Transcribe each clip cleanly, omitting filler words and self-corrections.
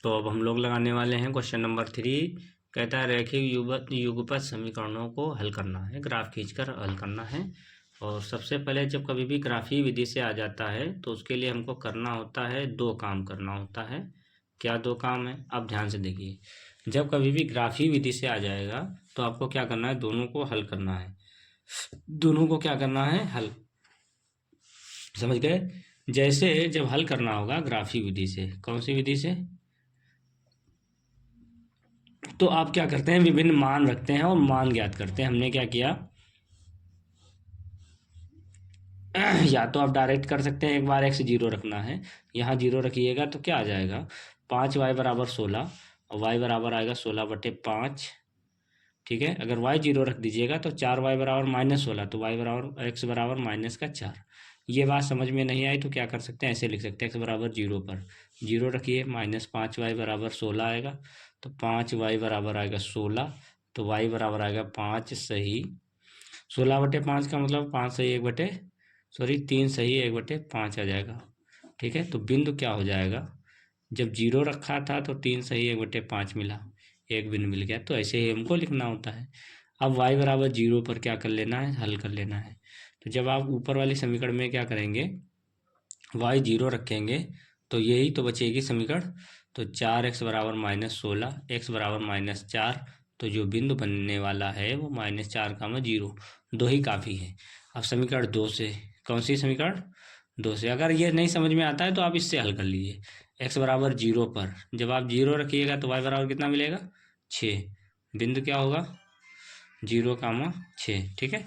तो अब हम लोग लगाने वाले हैं क्वेश्चन नंबर 3। कहता है रैखिक युगपत समीकरणों को हल करना है, ग्राफ खींचकर हल करना है। और सबसे पहले जब कभी भी ग्राफी विधि से आ जाता है तो उसके लिए हमको करना होता है, दो काम करना होता है। क्या दो काम है, आप ध्यान से देखिए। जब कभी भी ग्राफी विधि से आ जाएगा तो आपको क्या करना है, दोनों को हल करना है। दोनों को क्या करना है, हल। समझ गए? जैसे जब हल करना होगा ग्राफी विधि से, कौन सी विधि से, तो आप क्या करते हैं, विभिन्न मान रखते हैं और मान ज्ञात करते हैं। हमने क्या किया, या तो आप डायरेक्ट कर सकते हैं, एक बार x 0 रखना है, यहाँ 0 रखिएगा तो क्या आ जाएगा, 5y बराबर 16 और y बराबर आएगा 16/5। ठीक है, अगर y 0 रख दीजिएगा तो 4y बराबर -16, तो y बराबर x बराबर -4। ये बात समझ में नहीं आई तो क्या कर सकते हैं, ऐसे लिख सकते हैं, x बराबर 0 पर 0 रखिए, -5y बराबर 16 आएगा, तो 5y बराबर आएगा 16, तो y बराबर आएगा 5 सही। 16/5 का मतलब 5 सही 3 सही 1/5 आ जाएगा। ठीक है, तो बिंदु क्या हो जाएगा, जब 0 रखा था तो 3 सही 1/5 मिला, एक बिंदु मिल गया। तो ऐसे ही हमको लिखना होता है। अब y बराबर 0 पर क्या कर लेना है, हल कर लेना है। तो जब आप ऊपर वाले समीकरण में क्या करेंगे, y 0 रखेंगे तो यही तो बचेगी समीकरण। तो 4x बराबर -16, x बराबर -4, तो जो बिंदु बनने वाला है वो -4, 0, दो ही काफ़ी है। अब समीकरण 2 से, कौन सी समीकरण, 2 से। अगर ये नहीं समझ में आता है तो आप इससे हल कर लीजिए। x बराबर 0 पर जब आप 0 रखिएगा तो y बराबर कितना मिलेगा, 6। बिंदु क्या होगा, 0, 6। ठीक है,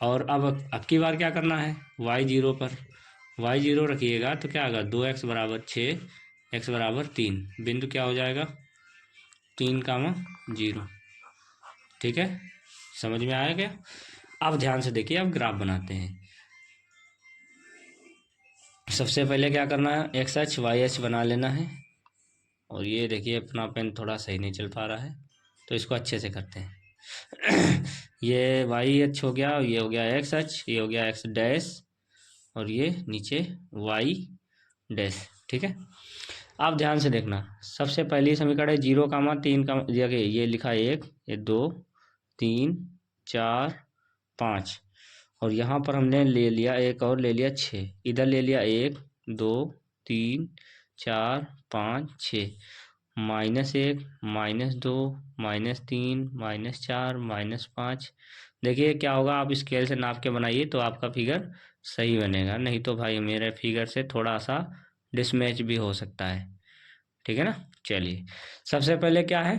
और अब की बार क्या करना है, y 0 पर y 0 रखिएगा तो क्या होगा, 2x बराबर 6, x बराबर 3, बिंदु क्या हो जाएगा, 3, 0। ठीक है, समझ में आया क्या? अब ध्यान से देखिए, अब ग्राफ बनाते हैं। सबसे पहले क्या करना है, एक्स अक्ष वाई अक्ष बना लेना है। और ये देखिए अपना पेन थोड़ा सही नहीं चल पा रहा है तो इसको अच्छे से करते हैं। ये वाई अक्ष हो गया, ये हो गया एक्स अक्ष, ये हो गया एक्स डैश, और ये नीचे वाई डैश। ठीक है, आप ध्यान से देखना। सबसे पहली समीकरण है 0, 3 का जगह ये लिखा 1, ये 2, 3, 4, 5, और यहाँ पर हमने ले लिया एक और ले लिया 6, इधर ले लिया 1, 2, 3, 4, 5, 6, -1, -2, -3, -4, -5। देखिए क्या होगा, आप स्केल से नाप के बनाइए तो आपका फिगर सही बनेगा, नहीं तो भाई मेरे फिगर से थोड़ा सा डिसमैच भी हो सकता है। ठीक है ना, चलिए सबसे पहले क्या है,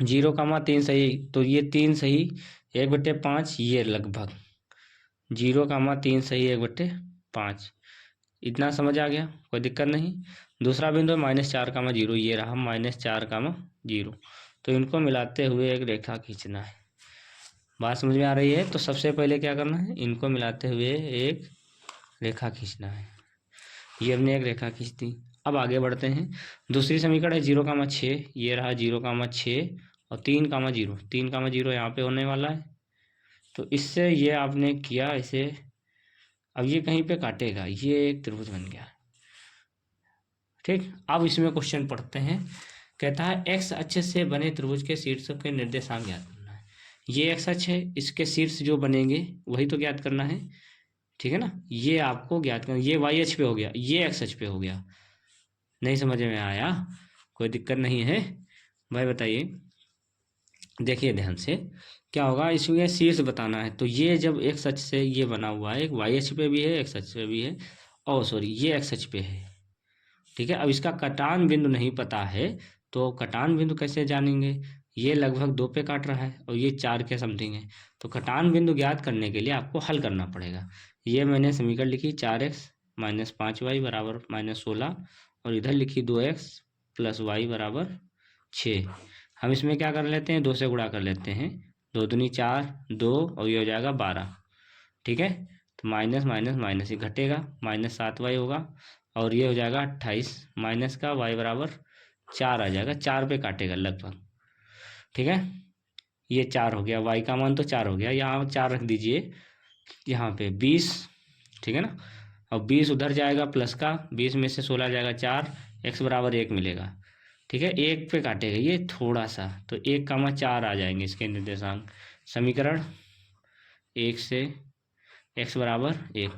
0, 3 सही, तो ये 3 सही 1/5, ये लगभग 0, 3 सही 1/5। इतना समझ आ गया, कोई दिक्कत नहीं। दूसरा बिंदु -4, 0, ये रहा -4, 0। तो इनको मिलाते हुए एक रेखा खींचना है। बात समझ में आ रही है? तो सबसे पहले क्या करना है, इनको मिलाते हुए एक रेखा खींचना है। ये हमने एक रेखा खींच दी। अब आगे बढ़ते हैं। दूसरी समीकरण है 0, 6, ये रहा 0, 6 और 3, 0, 3, 0 यहाँ पे होने वाला है। तो इससे ये आपने किया इसे, अब ये कहीं पे काटेगा, ये एक त्रिभुज बन गया। ठीक, अब इसमें क्वेश्चन पढ़ते हैं। कहता है एक्स अक्ष से बने त्रिभुज के शीर्षों के निर्देशांक ज्ञात करना है। ये एक्स अक्ष है, इसके शीर्ष जो बनेंगे वही तो ज्ञात करना है। ठीक है ना, ये आपको ज्ञात करना। ये वाई अक्ष पे हो गया, ये एक्स अक्ष पे हो गया। नहीं समझ में आया, कोई दिक्कत नहीं है भाई, बताइए। देखिए ध्यान से, क्या होगा, इसमें शीर्ष बताना है। तो ये जब एक्स अक्ष से ये बना हुआ है, वाई अक्ष पे भी है, एक्स अक्ष पे भी है, और सॉरी ये एक्स अक्ष पे है। ठीक है, अब इसका कटान बिंदु नहीं पता है तो कटान बिंदु कैसे जानेंगे। ये लगभग 2 पे काट रहा है और ये 4 के समथिंग है, तो कटान बिंदु ज्ञात करने के लिए आपको हल करना पड़ेगा। ये मैंने समीकरण लिखी 4x - 5y बराबर -16, और इधर लिखी 2x + y बराबर 6। हम इसमें क्या कर लेते हैं, 2 से गुणा कर लेते हैं, 2 दूनी 4, 2 और ये हो जाएगा 12। ठीक है, तो माइनस माइनस माइनस, ये घटेगा, -7y होगा, और ये हो जाएगा 28, माइनस का y बराबर 4 आ जाएगा, 4 पे काटेगा लगभग। ठीक है, ये 4 हो गया, y का मान तो 4 हो गया, यहाँ 4 रख दीजिए, यहाँ पे 20। ठीक है ना, और 20 उधर जाएगा प्लस का, 20 में से 16 जाएगा 4, x बराबर 1 मिलेगा। ठीक है, एक पे काटेगा ये थोड़ा सा, तो 1,4 आ जाएंगे इसके निर्देशांक। समीकरण 1 से x बराबर 1,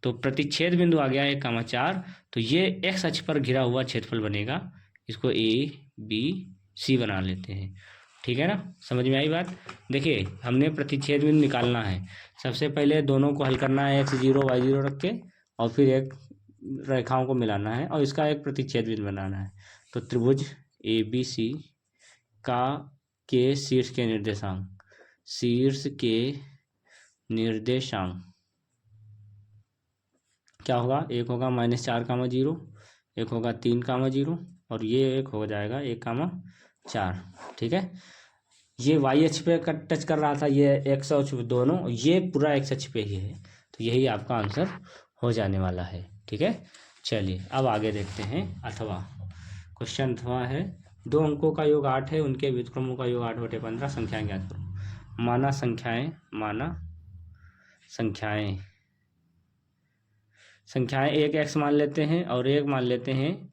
तो प्रतिच्छेद बिंदु आ गया 1,4, तो ये x अक्ष पर घिरा हुआ क्षेत्रफल बनेगा। इसको ए बी सी बना लेते हैं। ठीक है ना, समझ में आई बात। देखिए हमने प्रतिच्छेद बिंदु निकालना है। सबसे पहले दोनों को हल करना है, x0 y0 रख के, और फिर एक रेखाओं को मिलाना है और इसका एक प्रतिच्छेद बिंदु बनाना है। तो त्रिभुज ए बी सी का के शीर्ष के निर्देशांक, शीर्ष के निर्देशांक क्या होगा, एक होगा -4,0, एक होगा 3,0, और ये एक हो जाएगा 1,4। ठीक है, ये वाई अक्ष पे टच कर रहा था, ये एक्स अक्ष दोनों, ये पूरा एक्स अक्ष पे ही है, तो यही आपका आंसर हो जाने वाला है। ठीक है, चलिए अब आगे देखते हैं। अथवा क्वेश्चन अथवा है, 2 अंकों का योग 8 है, उनके व्युत्क्रमों का योग 8/15, संख्याएं ज्ञात करो। माना संख्याएं एक एक्स मान लेते हैं और एक मान लेते हैं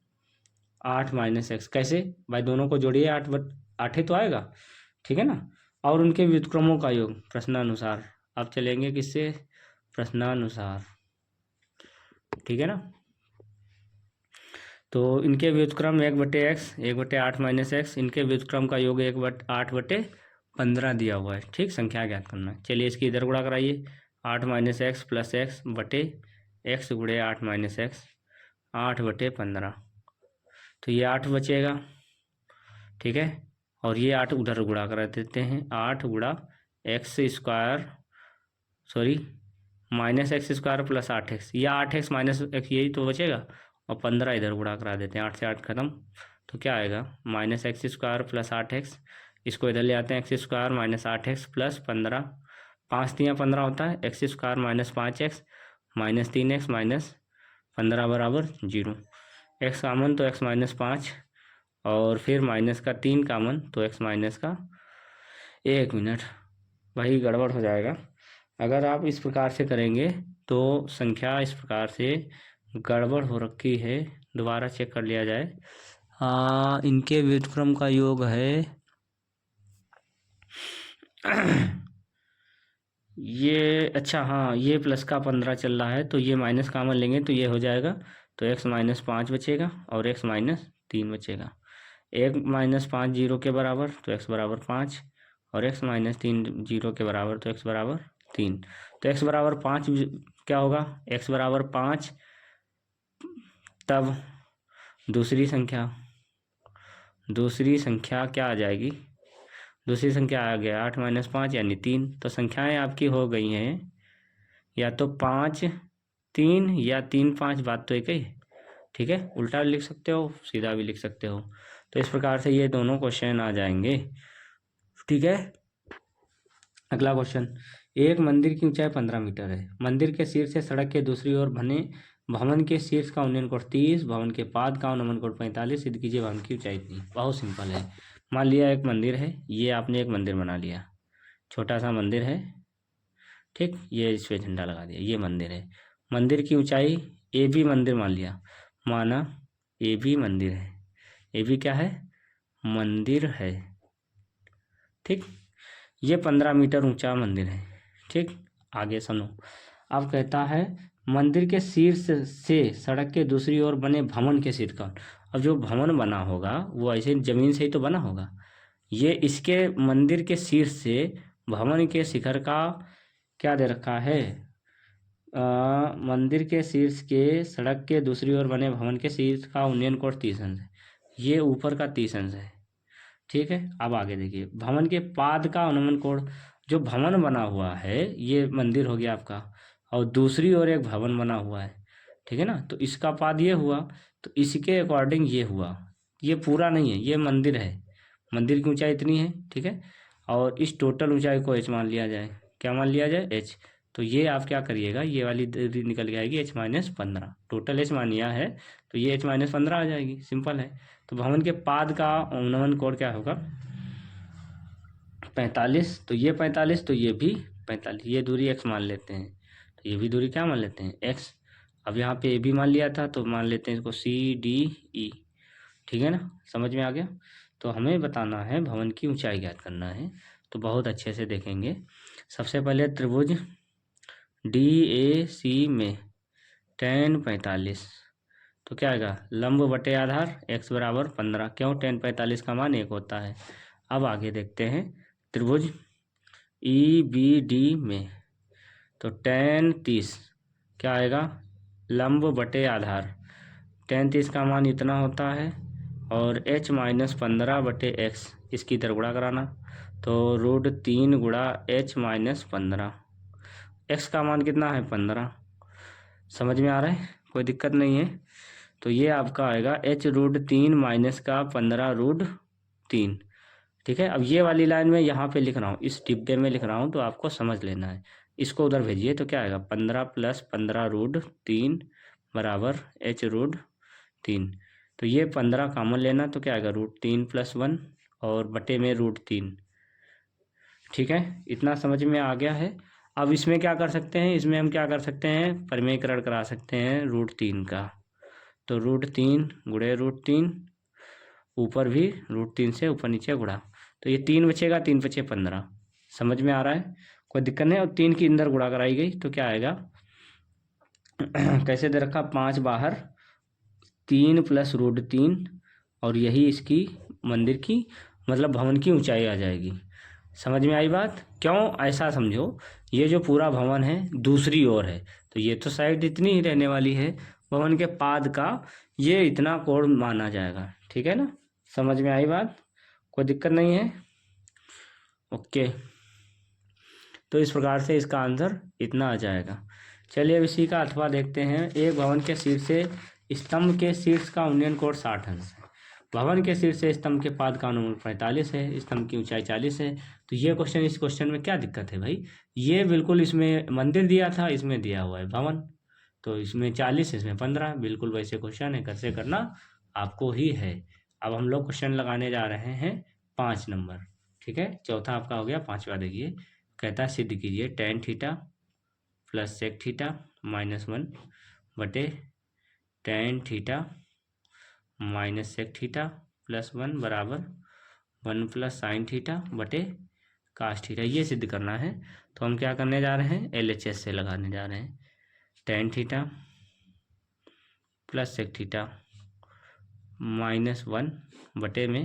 8 - x। कैसे भाई, दोनों को जोड़िए, 8 ही तो आएगा। ठीक है ना, और उनके व्युत्क्रमों का योग प्रश्नानुसार। अब चलेंगे किससे, प्रश्नानुसार। ठीक है ना, तो इनके व्युत्क्रम 1/x, 1/8 - x, इनके व्युत्क्रम का योग 8/15 दिया हुआ है। ठीक, संख्या ज्ञात करना है। चलिए इसकी इधर गुणा कराइए, 8 - x + x बटे x गुणे 8 - x, 8/15, तो ये 8 बचेगा। ठीक है, और ये 8 उधर गुणा करा देते हैं, 8 गुणा x² सॉरी -x² + 8x, या 8x - x यही तो बचेगा, और 15 इधर गुणा करा देते हैं, 8 से 8 खत्म, तो क्या आएगा -x² + 8x। इसको इधर ले आते हैं, x² - 8x + 15, 5 × 15 होता है, x² - 5x -3x -15 बराबर 0। x कामन तो x - 5, और फिर माइनस का 3 कामन, तो x माइनस का 1 मिनट, वही गड़बड़ हो जाएगा। अगर आप इस प्रकार से करेंगे तो संख्या इस प्रकार से गड़बड़ हो रखी है, दोबारा चेक कर लिया जाए। इनके व्युत्क्रम का योग है ये, अच्छा हाँ, ये प्लस का 15 चल रहा है, तो ये माइनस कामन लेंगे तो ये हो जाएगा, तो x - 5 बचेगा और x - 3 बचेगा। 1 - 5 0 के बराबर, तो x बराबर 5, और x - 3 0 के बराबर, तो x बराबर 3। तो x बराबर 5 क्या होगा, x बराबर 5, तब दूसरी संख्या क्या आ जाएगी, दूसरी संख्या आ गया 8 - 5 यानी 3। तो संख्याएं आपकी हो गई हैं या तो 5 3 या 3 5, बात तो एक ही है। ठीक है, उल्टा भी लिख सकते हो, सीधा भी लिख सकते हो। तो इस प्रकार से ये दोनों क्वेश्चन आ जाएंगे। ठीक है, अगला क्वेश्चन, एक मंदिर की ऊंचाई 15 मीटर है। मंदिर के शीर्ष से सड़क के दूसरी ओर बने भवन के शीर्ष का उन्नयन कोण 30, भवन के पाद का उन्नयन कोण 45, सिद्ध कीजिए भवन की ऊंचाई इतनी। बहुत सिंपल है। मान लिया एक मंदिर है, ये आपने एक मंदिर बना लिया, छोटा सा मंदिर है। ठीक, ये इस पे झंडा लगा दिया, ये मंदिर है। मंदिर की ऊंचाई ए बी मंदिर मान लिया, माना ए बी मंदिर है, ए बी क्या है, मंदिर है। ठीक, ये 15 मीटर ऊंचा मंदिर है। ठीक, आगे सुनो। अब कहता है मंदिर के शीर्ष से सड़क के दूसरी ओर बने भवन के शीर्ष का, अब जो भवन बना होगा वो ऐसे जमीन से ही तो बना होगा, ये इसके मंदिर के शीर्ष से भवन के शिखर का क्या दे रखा है, मंदिर के शीर्ष के सड़क के दूसरी ओर बने भवन के शीर्ष का उन्नयन कोण 30 अंश है, ये ऊपर का 30 अंश है। ठीक है, अब आगे देखिए, भवन के पाद का उन्नयन कोण, जो भवन बना हुआ है ये मंदिर हो गया आपका, और दूसरी ओर एक भवन बना हुआ है। ठीक है ना, तो इसका पाद ये हुआ, तो इसके अकॉर्डिंग ये हुआ, ये पूरा नहीं है, ये मंदिर है, मंदिर की ऊंचाई इतनी है। ठीक है, और इस टोटल ऊंचाई को h मान लिया जाए, क्या मान लिया जाए, h। तो ये आप क्या करिएगा, ये वाली निकल के आएगी h - 15, टोटल h मान लिया है, तो ये h - 15 आ जाएगी, सिंपल है। तो भवन के पाद का उन्नयन कोण क्या होगा, 45, तो ये 45, तो ये भी 45, ये दूरी x मान लेते हैं, तो ये भी दूरी क्या मान लेते हैं, x। अब यहाँ पे ए बी मान लिया था, तो मान लेते हैं इसको सी डी ई। ठीक है ना, समझ में आ गया। तो हमें बताना है, भवन की ऊंचाई ज्ञात करना है। तो बहुत अच्छे से देखेंगे। सबसे पहले त्रिभुज DAC में tan 45, तो क्या आएगा, लंब बटे आधार x बराबर 15। क्यों, tan 45 का मान 1 होता है। अब आगे देखते हैं त्रिभुज EBD में, तो tan 30 क्या आएगा, लंब बटे आधार, tan 30 का मान इतना होता है और h माइनस 15 बटे x, इसकी तरफ गुणा कराना, तो √3 गुणा h माइनस 15, x का मान कितना है 15। समझ में आ रहा है, कोई दिक्कत नहीं है। तो ये आपका आएगा h√3 माइनस का 15√3। ठीक है, अब ये वाली लाइन में यहाँ पे लिख रहा हूँ, इस डिब्बे में लिख रहा हूँ, तो आपको समझ लेना है। इसको उधर भेजिए, तो क्या आएगा 15 + 15√3 बराबर h√3। तो ये 15 कॉमन लेना, तो क्या आएगा √3 + 1 और बटे में √3। ठीक है, इतना समझ में आ गया है। अब इसमें क्या कर सकते हैं, इसमें हम क्या कर सकते हैं, परिमेयकरण करा सकते हैं √3 का। तो √3 गुणे √3, ऊपर भी √3 से ऊपर नीचे गुणा, तो ये 3 बचेगा, 3 बचे 15। समझ में आ रहा है, कोई दिक्कत नहीं। और 3 की अंदर गुणा कराई गई, तो क्या आएगा कैसे दे रखा, 5 बाहर, 3 + √3, और यही इसकी मंदिर की मतलब भवन की ऊंचाई आ जाएगी। समझ में आई बात। क्यों, ऐसा समझो, ये जो पूरा भवन है दूसरी ओर है, तो ये तो साइड इतनी ही रहने वाली है, भवन के पाद का ये इतना कोण माना जाएगा। ठीक है ना, समझ में आई बात, कोई दिक्कत नहीं है। ओके, तो इस प्रकार से इसका आंसर इतना आ जाएगा। चलिए अब इसी का अथवा देखते हैं। एक भवन के शीर्ष से स्तंभ के शीर्ष का उन्नयन कोण 60 अंश है। भवन के शीर्ष से स्तंभ के पाद का अनुमान 45 है, स्तंभ की ऊंचाई 40 है। तो ये क्वेश्चन, इस क्वेश्चन में क्या दिक्कत है भाई, ये बिल्कुल इसमें मंदिर दिया था, इसमें दिया हुआ है भवन, तो इसमें 40, इसमें 15, बिल्कुल वैसे क्वेश्चन है, कैसे करना आपको ही है। अब हम लोग क्वेश्चन लगाने जा रहे हैं 5 नंबर। ठीक है, चौथा आपका हो गया, पांचवा देखिए, कहता है सिद्ध कीजिए tan theta plus sec theta minus 1 बटे tan theta minus sec theta plus 1 बराबर 1 + sin थीटा बटे cos थीटा। ये सिद्ध करना है, तो हम क्या करने जा रहे हैं, LHS से लगाने जा रहे हैं। tan theta plus sec theta minus 1 बटे में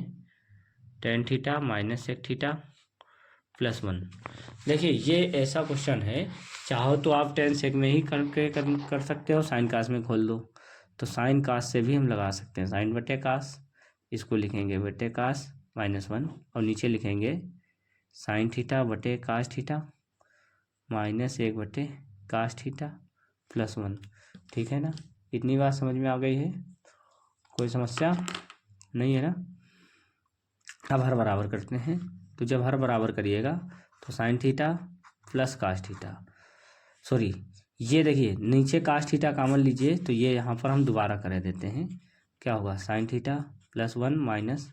tan theta minus sec theta plus 1। देखिए ये ऐसा क्वेश्चन है, चाहो तो आप tan sec में ही कर सकते हो, साइन कास में खोल दो, तो साइन कास से भी हम लगा सकते हैं, साइन बटे कास, इसको लिखेंगे बटे कास माइनस 1, और नीचे लिखेंगे साइन थीटा बटे कास थीटा माइनस 1 बटे कास थीटा प्लस 1। ठीक है ना, इतनी बात समझ में आ गई है, कोई समस्या नहीं है ना। अब हर बराबर करते हैं, तो जब हर बराबर करिएगा तो sine theta plus cos theta, sorry ये देखिए नीचे कास थीटा कॉमन लीजिए, तो ये यहाँ पर हम दोबारा कर देते हैं, क्या होगा sine theta plus 1 minus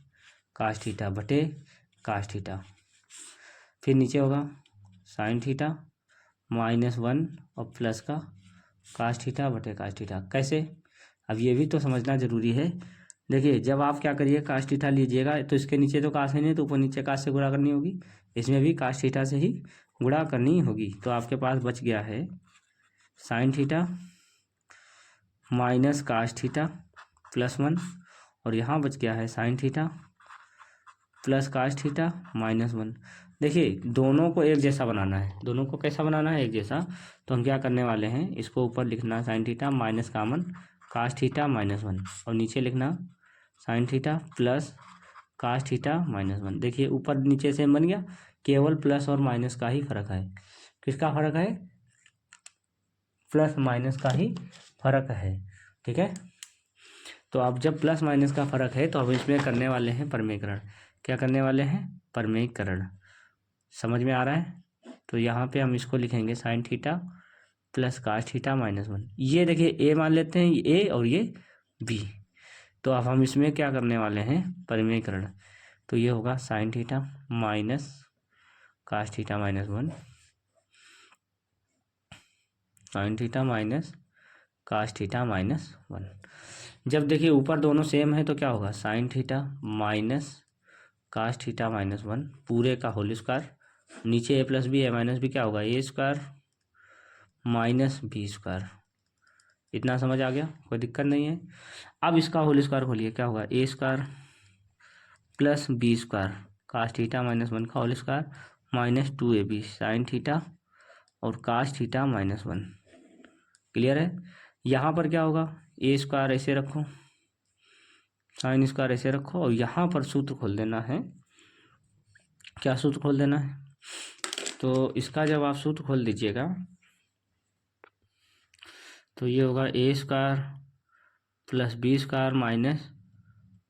cos theta बटे कास थीटा, फिर नीचे होगा साइन थीटा माइनस 1 और प्लस का कास थीटा बटे कास थीटा। कैसे, अब ये भी तो समझना जरूरी है। देखिए जब आप क्या करिए, कास थीटा लीजिएगा, तो इसके नीचे तो कास है नहीं, तो ऊपर नीचे कास से गुणा करनी होगी, इसमें भी कास थीटा से ही गुणा करनी होगी। तो आपके पास बच गया है sine theta minus cos theta plus 1, और यहाँ बच गया है sine theta plus cos theta minus 1। देखिए दोनों को एक जैसा बनाना है, दोनों को कैसा बनाना है, एक जैसा। तो हम क्या करने वाले हैं, इसको ऊपर लिखना sine theta minus common cos theta minus 1, और नीचे लिखना sine theta plus cos theta minus 1। देखिए ऊपर नीचे से बन गया, केवल प्लस और माइनस का ही फर्क है। किसका फर्क है, प्लस माइनस का ही फर्क है। ठीक है, तो अब जब प्लस माइनस का फर्क है, तो अब इसमें करने वाले हैं परिमेयकरण। क्या करने वाले हैं, परिमेयकरण। समझ में आ रहा है, तो यहाँ पे हम इसको लिखेंगे sine theta plus cos theta minus 1। ये देखिए ए मान लेते हैं, ये ए और ये बी। तो अब हम इसमें क्या करने वाले हैं, परिमेयकरण। तो ये होगा sine theta minus cos theta minus 1, sine theta minus cos theta minus 1। जब देखिए ऊपर दोनों सेम है तो क्या होगा, sine theta minus cos theta minus 1 पूरे का होल स्क्वायर, नीचे A plus B A minus B क्या होगा, A square minus B square. इतना समझ आ गया, कोई दिक्कत नहीं है। अब इसका होल स्क्वायर खोलिए, क्या होगा, A square plus B square cos theta minus 1 का whole square minus 2ab sine theta और कास थीटा माइनस 1। क्लियर है। यहाँ पर क्या होगा, ए स्क्वायर ऐसे रखो, साइन स्क्वायर ऐसे रखो, और यहाँ पर सूत्र खोल देना है। क्या सूत्र खोल देना है, तो इसका जब आप सूत्र खोल दीजिएगा तो ये होगा A square plus B square minus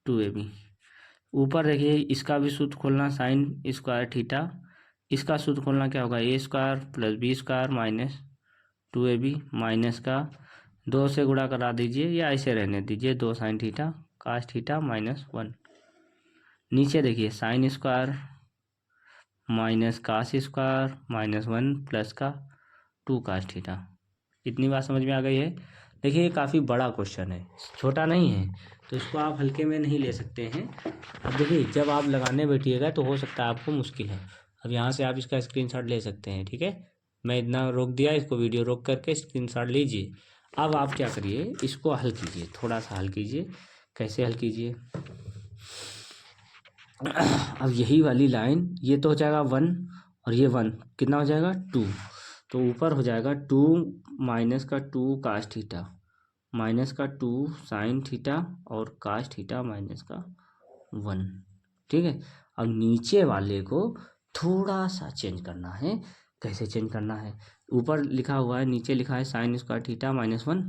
2ab। ऊपर देखिए इसका भी सूत्र खोलना, साइन स्क्वायर थीटा, इसका सूत्र खोलना क्या होगा, A square plus B square minus 2ab minus का 2 से गुणा करा दीजिए या ऐसे रहने दीजिए, 2 sine theta cos theta minus 1। नीचे देखिए sine square minus cos square minus 1 plus का 2 कास थीटा। इतनी बात समझ में आ गई है। देखिए ये काफ़ी बड़ा क्वेश्चन है, छोटा नहीं है, तो इसको आप हल्के में नहीं ले सकते हैं। अब देखिए जब आप लगाने बैठिएगा तो हो सकता है आपको मुश्किल है। अब यहाँ से आप इसका स्क्रीनशॉट ले सकते हैं, ठीक है। मैं इतना रोक दिया, इसको वीडियो रोक करके स्क्रीनशॉट लीजिए। अब आप क्या करिए, इसको हल कीजिए, थोड़ा सा हल कीजिए। कैसे हल कीजिए, अब यही वाली लाइन, ये तो हो जाएगा 1 और ये 1 कितना हो जाएगा 2, तो ऊपर हो जाएगा 2 माइनस का 2 कास थीटा माइनस का 2 साइन थीटा और कास थीटा माइनस का 1। ठीक है। अब नीचे वाले को थोड़ा सा चेंज करना है। कैसे चेंज करना है, ऊपर लिखा हुआ है, नीचे लिखा है साइन स्क्वायर थीटा माइनस 1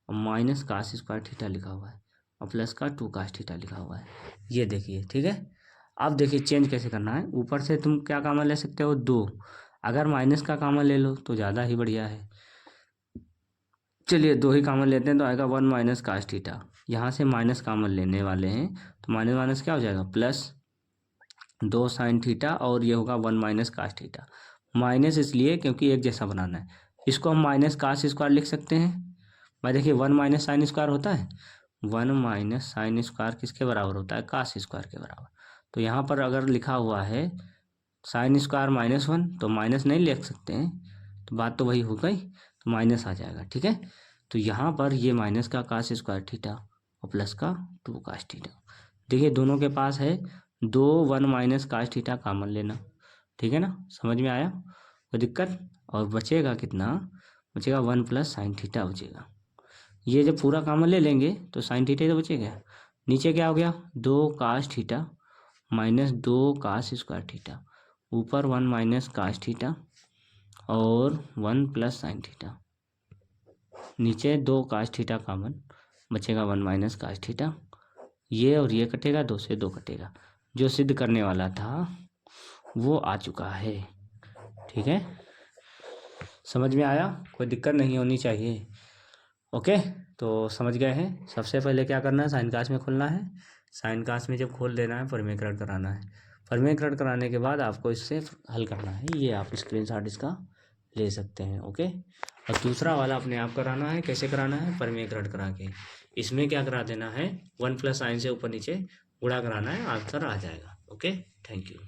और माइनस कास स्क्वायर थीटा लिखा हुआ है और प्लस का 2 कास थीटा लिखा हुआ है। ये देखिए, ठीक है। अब देखिए चेंज कैसे करना है, ऊपर से तुम क्या कॉमन ले सकते हो, 2। अगर माइनस का कॉमन ले लो तो ज़्यादा ही बढ़िया है। चलिए 2 ही कॉमन लेते हैं तो आएगा 1 माइनस कास थीटा। यहाँ से माइनस कॉमन लेने वाले हैं तो माइनस माइनस क्या हो जाएगा, प्लस 2 साइन थीटा और ये होगा 1 माइनस कास थीटा। माइनस इसलिए क्योंकि एक जैसा बनाना है। इसको हम माइनस कास स्क्वायर लिख सकते हैं। भाई देखिए 1 माइनस साइन स्क्वायर होता है, 1 माइनस साइन स्क्वायर किसके बराबर होता है, कास स्क्वायर के बराबर। तो यहाँ पर अगर लिखा हुआ है साइन स्क्वायर माइनस 1 तो माइनस नहीं लिख सकते हैं, तो बात तो वही हो गई, तो माइनस आ जाएगा। ठीक है। तो यहाँ पर ये माइनस का कास स्क्वायर थीटा और प्लस का 2 कास थीटा। देखिए दोनों के पास है 2 1 माइनस कास थीटा कॉमन लेना। ठीक है ना, समझ में आया, कोई दिक्कत। और बचेगा कितना, बचेगा 1 प्लस साइन थीटा बचेगा। ये जब पूरा कॉमन ले लेंगे तो साइन थीटा तो बचेगा। नीचे क्या हो गया, 2 cos theta minus 2 cos square theta, ऊपर 1 माइनस कास थीटा और 1 प्लस साइन थीटा। नीचे 2 कास थीटा कॉमन, बचेगा 1 माइनस कास थीटा। ये और ये कटेगा, 2 से 2 कटेगा। जो सिद्ध करने वाला था वो आ चुका है। ठीक है, समझ में आया, कोई दिक्कत नहीं होनी चाहिए। ओके, तो समझ गए हैं। सबसे पहले क्या करना है, साइन कास में खोलना है। साइन कास में जब खोल देना है परिमेयकरण कराना है। परिमेयकरण कराने के बाद आपको इससे हल करना है। ये आप स्क्रीनशॉट इसका ले सकते हैं। ओके, और दूसरा वाला अपने आप कराना है। कैसे कराना है, परिमेयकरण करा के इसमें क्या करा देना है, 1 प्लस साइन से ऊपर नीचे गुणा कराना है, आंसर आ जाएगा। Okay, thank you.